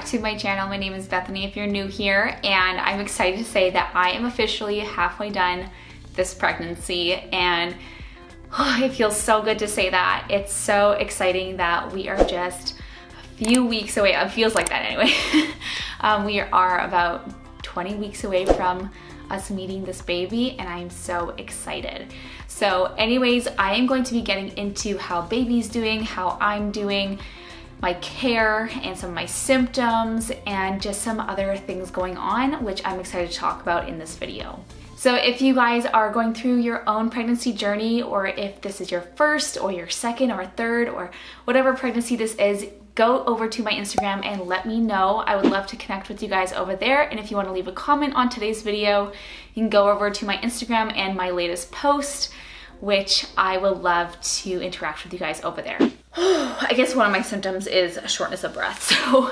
back to my channel. My name is Bethany if you're new here, and I'm excited to say that I am officially halfway done this pregnancy, and it feels so good to say that. It's so exciting that we are just a few weeks away. It feels like that anyway. We are about 20 weeks away from us meeting this baby, and I'm so excited. So anyways, I am going to be getting into how baby's doing, how I'm doing, my care, and some of my symptoms, and just some other things going on, which I'm excited to talk about in this video. So if you guys are going through your own pregnancy journey, or if this is your first or your second or third or whatever pregnancy this is, go over to my Instagram and let me know. I would love to connect with you guys over there. And if you want to leave a comment on today's video, you can go over to my Instagram and my latest post, which I would love to interact with you guys over there. I guess one of my symptoms is a shortness of breath, so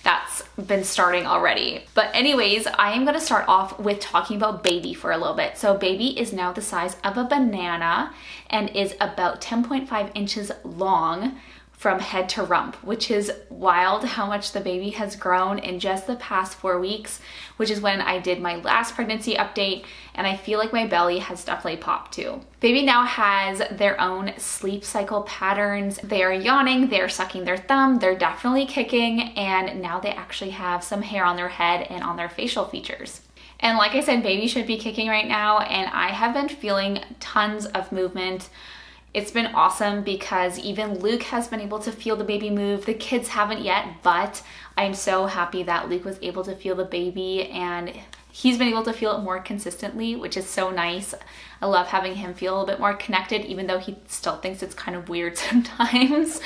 that's been starting already. But anyways, I am gonna start off with talking about baby for a little bit. So baby is now the size of a banana and is about 10.5 inches long from head to rump, which is wild how much the baby has grown in just the past 4 weeks, which is when I did my last pregnancy update, and I feel like my belly has definitely popped too. Baby now has their own sleep cycle patterns. They are yawning, they're sucking their thumb, they're definitely kicking, and now they actually have some hair on their head and on their facial features. And like I said, baby should be kicking right now, and I have been feeling tons of movement. It's been awesome because even Luke has been able to feel the baby move. The kids haven't yet, but I'm so happy that Luke was able to feel the baby, and he's been able to feel it more consistently, which is so nice. I love having him feel a little bit more connected, even though he still thinks it's kind of weird sometimes.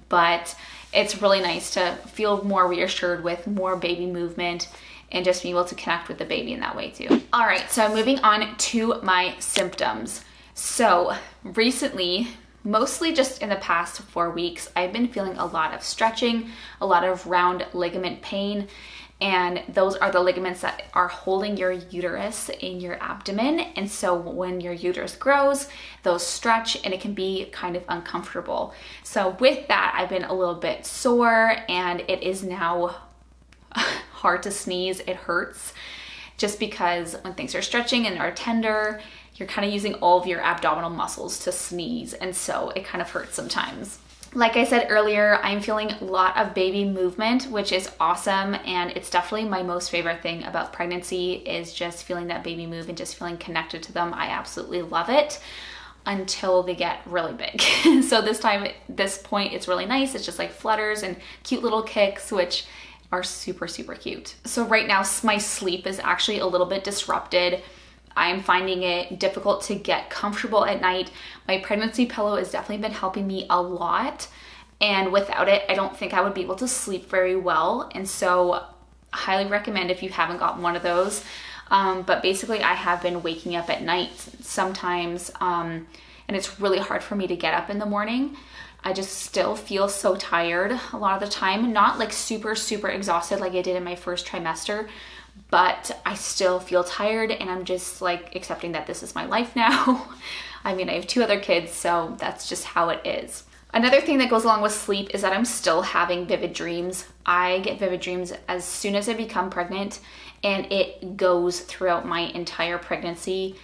But it's really nice to feel more reassured with more baby movement and just be able to connect with the baby in that way too. All right, so moving on to my symptoms. So recently, mostly just in the past 4 weeks, I've been feeling a lot of stretching, a lot of round ligament pain, and those are the ligaments that are holding your uterus in your abdomen. And so when your uterus grows, those stretch and it can be kind of uncomfortable. So with that, I've been a little bit sore, and it is now hard to sneeze. It hurts just because when things are stretching and are tender, you're kind of using all of your abdominal muscles to sneeze, and so it kind of hurts sometimes. Like I said earlier, I'm feeling a lot of baby movement, which is awesome, and it's definitely my most favorite thing about pregnancy is just feeling that baby move and just feeling connected to them. I absolutely love it until they get really big. So this point, it's really nice. It's just like flutters and cute little kicks, which are super, super cute. So right now, my sleep is actually a little bit disrupted. I'm finding it difficult to get comfortable at night. My pregnancy pillow has definitely been helping me a lot, and without it, I don't think I would be able to sleep very well. And so I highly recommend if you haven't got one of those. But basically I have been waking up at night sometimes, and it's really hard for me to get up in the morning. I just still feel so tired a lot of the time, not like super, super exhausted like I did in my first trimester, but I still feel tired, and I'm just like accepting that this is my life now. I mean, I have 2 other kids, so that's just how it is. Another thing that goes along with sleep is that I'm still having vivid dreams. I get vivid dreams as soon as I become pregnant, and it goes throughout my entire pregnancy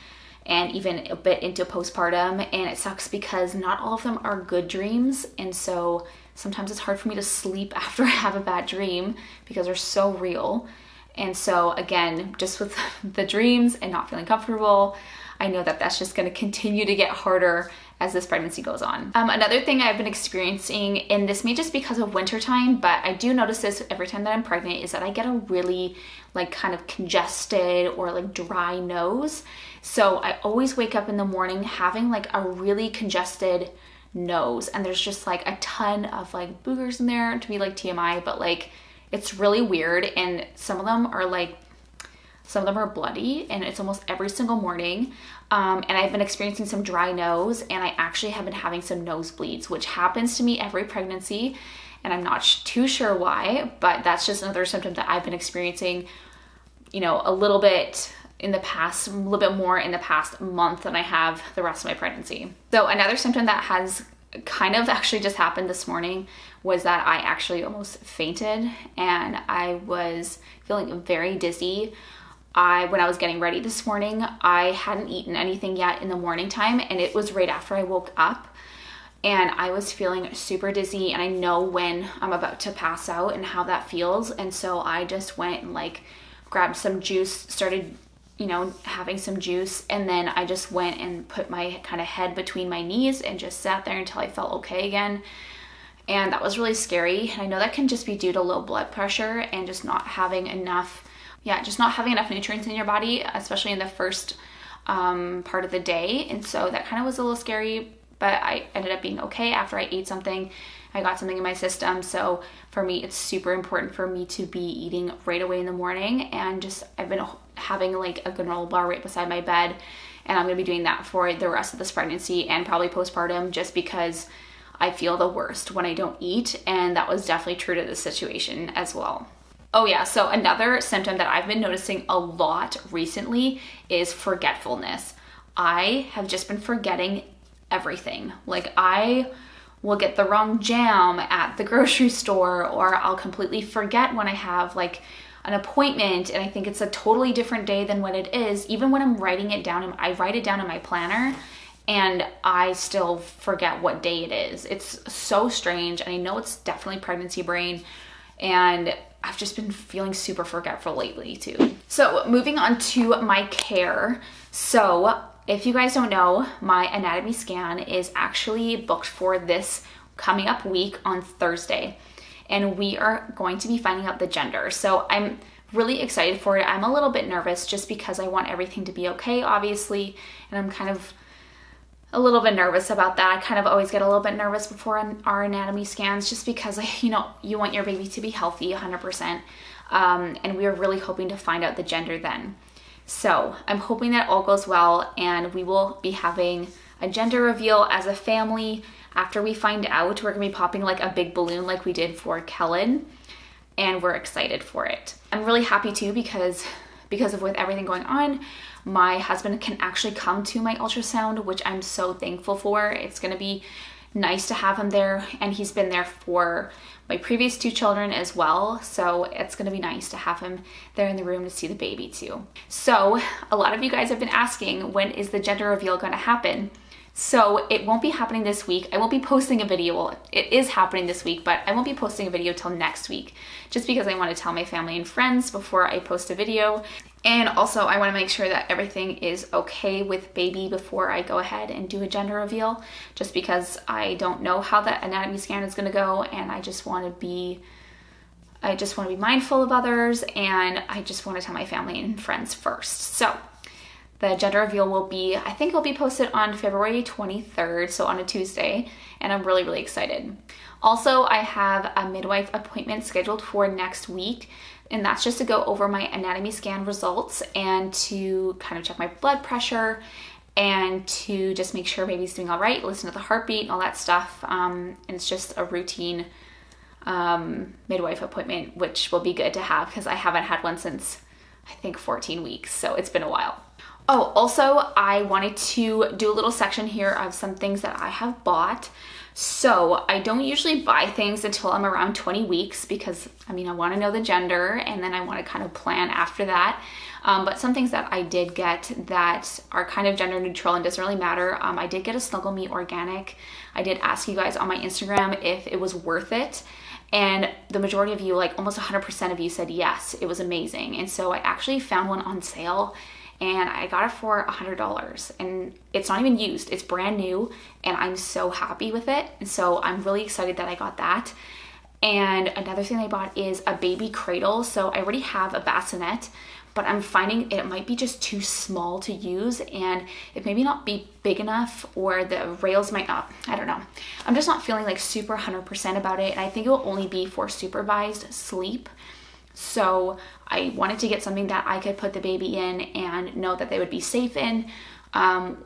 and even a bit into postpartum, and it sucks because not all of them are good dreams, and so sometimes it's hard for me to sleep after I have a bad dream because they're so real. And so again, just with the dreams and not feeling comfortable, I know that that's just going to continue to get harder as this pregnancy goes on. Another thing I've been experiencing, and this may just because of wintertime, but I do notice this every time that I'm pregnant, is that I get a really like kind of congested or like dry nose. So I always wake up in the morning having like a really congested nose, and there's just like a ton of like boogers in there, to be like TMI, but like it's really weird, and some of them are bloody, and it's almost every single morning. And I've been experiencing some dry nose, and I actually have been having some nosebleeds, which happens to me every pregnancy, and I'm not too sure why, but that's just another symptom that I've been experiencing, you know, a little bit more in the past month than I have the rest of my pregnancy. So another symptom that has kind of actually just happened this morning was that I actually almost fainted and I was feeling very dizzy. When I was getting ready this morning, I hadn't eaten anything yet in the morning time, and it was right after I woke up, and I was feeling super dizzy, and I know when I'm about to pass out and how that feels. And so I just went and like grabbed some juice, started, you know, having some juice, and then I just went and put my kind of head between my knees and just sat there until I felt okay again. And that was really scary. And I know that can just be due to low blood pressure and just not having enough nutrients in your body, especially in the first part of the day. And so that kind of was a little scary, but I ended up being okay after I ate something. I got something in my system. So for me, it's super important for me to be eating right away in the morning. And just, I've been having like a granola bar right beside my bed. And I'm gonna be doing that for the rest of this pregnancy and probably postpartum, just because I feel the worst when I don't eat. And that was definitely true to this situation as well. Oh yeah, so another symptom that I've been noticing a lot recently is forgetfulness. I have just been forgetting everything. Like, I will get the wrong jam at the grocery store, or I'll completely forget when I have like an appointment and I think it's a totally different day than what it is. Even when I'm writing it down, I write it down in my planner and I still forget what day it is. It's so strange, and I know it's definitely pregnancy brain, and I've just been feeling super forgetful lately too. So moving on to my care. So if you guys don't know, my anatomy scan is actually booked for this coming up week on Thursday. And we are going to be finding out the gender. So I'm really excited for it. I'm a little bit nervous just because I want everything to be okay, obviously. And I'm kind of a little bit nervous about that. I kind of always get a little bit nervous before our anatomy scans, just because, you know, you want your baby to be healthy 100%. And we are really hoping to find out the gender then. So I'm hoping that all goes well, and we will be having a gender reveal as a family. After we find out, we're gonna be popping like a big balloon like we did for Kellen, and we're excited for it. I'm really happy too, because of with everything going on, my husband can actually come to my ultrasound, which I'm so thankful for. It's gonna be nice to have him there, and he's been there for my previous 2 children as well, so it's gonna be nice to have him there in the room to see the baby too. So a lot of you guys have been asking, when is the gender reveal gonna happen? So it won't be happening this week. I won't be posting a video. Well, it is happening this week, but I won't be posting a video till next week, just because I want to tell my family and friends before I post a video. And also I want to make sure that everything is okay with baby before I go ahead and do a gender reveal, just because I don't know how that anatomy scan is going to go, and I just want to be mindful of others, and I just want to tell my family and friends first. So the gender reveal will be, I think it'll be posted on February 23rd, so on a Tuesday, and I'm really, really excited. Also, I have a midwife appointment scheduled for next week, and that's just to go over my anatomy scan results and to kind of check my blood pressure and to just make sure baby's doing all right, listen to the heartbeat and all that stuff. And it's just a routine midwife appointment, which will be good to have because I haven't had one since I think 14 weeks, so it's been a while. Oh, also, I wanted to do a little section here of some things that I have bought. So I don't usually buy things until I'm around 20 weeks because, I mean, I want to know the gender and then I want to kind of plan after that. But some things that I did get that are kind of gender neutral and doesn't really matter. I did get a Snuggle Me organic. I did ask you guys on my Instagram if it was worth it. And the majority of you, like almost 100% of you, said yes, it was amazing. And so I actually found one on sale, and I got it for $100, and it's not even used. It's brand new, and I'm so happy with it. And so I'm really excited that I got that. And another thing I bought is a baby cradle. So I already have a bassinet, but I'm finding it might be just too small to use, and it maybe not be big enough, or the rails might not, I don't know. I'm just not feeling like super 100% about it, and I think it will only be for supervised sleep. So I wanted to get something that I could put the baby in and know that they would be safe in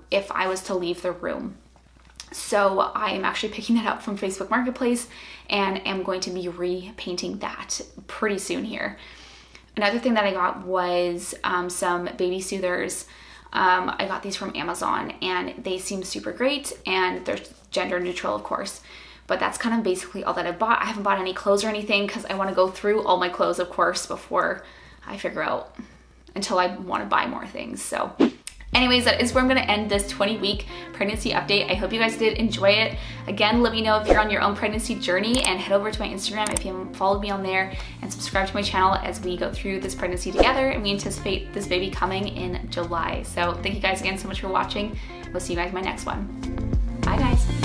if I was to leave the room. So I am actually picking that up from Facebook Marketplace and am going to be repainting that pretty soon here. Another thing that I got was some baby soothers. I got these from Amazon, and they seem super great, and they're gender neutral, of course. But that's kind of basically all that I've bought. I haven't bought any clothes or anything because I want to go through all my clothes, of course, before I figure out, until I want to buy more things. So anyways, that is where I'm going to end this 20-week pregnancy update. I hope you guys did enjoy it. Again, let me know if you're on your own pregnancy journey, and head over to my Instagram if you haven't followed me on there, and subscribe to my channel as we go through this pregnancy together, and we anticipate this baby coming in July. So thank you guys again so much for watching. We'll see you guys in my next one. Bye guys.